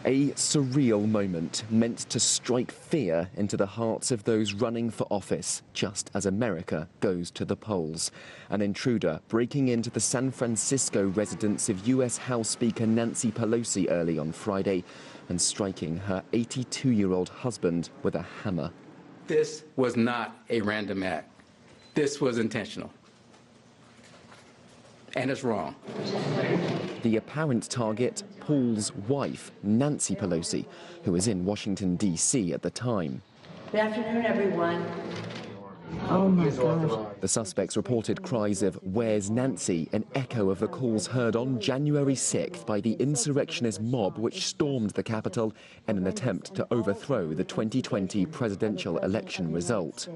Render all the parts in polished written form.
A surreal moment meant to strike fear into the hearts of those running for office, just as America goes to the polls. An intruder breaking into the San Francisco residence of US House Speaker Nancy Pelosi early on Friday and striking her 82-year-old husband with a hammer. This was not a random act. This was intentional. And it's wrong. The apparent target, Paul's wife, Nancy Pelosi, who was in Washington, D.C. at the time. Good afternoon, everyone. Oh, my gosh. The suspects reported cries of "Where's Nancy?" an echo of the calls heard on January 6th by the insurrectionist mob which stormed the Capitol in an attempt to overthrow the 2020 presidential election result.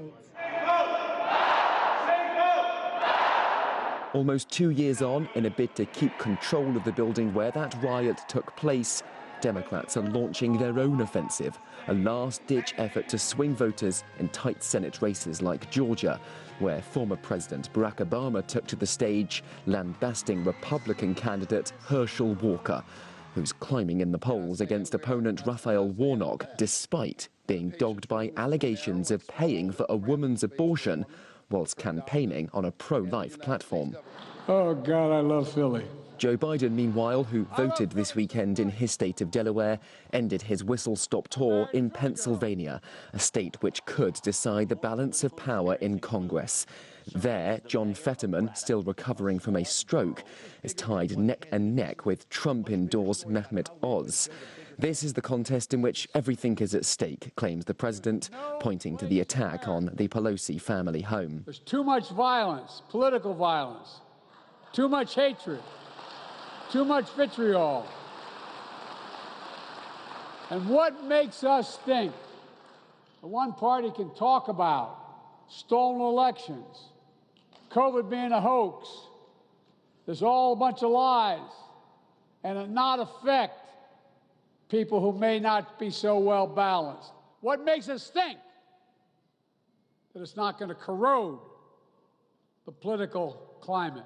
Almost 2 years on, in a bid to keep control of the building where that riot took place, Democrats are launching their own offensive, a last-ditch effort to swing voters in tight Senate races like Georgia, where former President Barack Obama took to the stage, lambasting Republican candidate Herschel Walker, who's climbing in the polls against opponent Raphael Warnock, despite being dogged by allegations of paying for a woman's abortion whilst campaigning on a pro-life platform. Oh, God, I love Philly. Joe Biden, meanwhile, who voted this weekend in his state of Delaware, ended his whistle-stop tour in Pennsylvania, a state which could decide the balance of power in Congress. There, John Fetterman, still recovering from a stroke, is tied neck and neck with Trump-endorsed Mehmet Oz. This is the contest in which everything is at stake, claims the president, pointing to the attack on the Pelosi family home. There's too much violence, political violence, too much hatred, too much vitriol. And what makes us think the one party can talk about stolen elections, COVID being a hoax, there's all a bunch of lies, and it not affect people who may not be so well balanced? What makes us think that it's not going to corrode the political climate?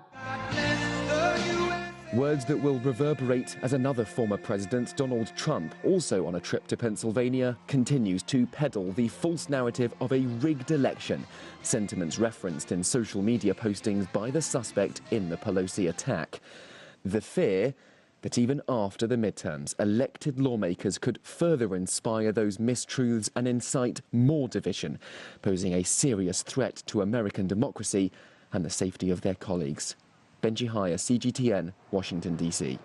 Words that will reverberate as another former president, Donald Trump, also on a trip to Pennsylvania, continues to peddle the false narrative of a rigged election, sentiments referenced in social media postings by the suspect in the Pelosi attack. The fear that even after the midterms, elected lawmakers could further inspire those mistruths and incite more division, posing a serious threat to American democracy and the safety of their colleagues. Benji Hyer, CGTN, Washington, D.C.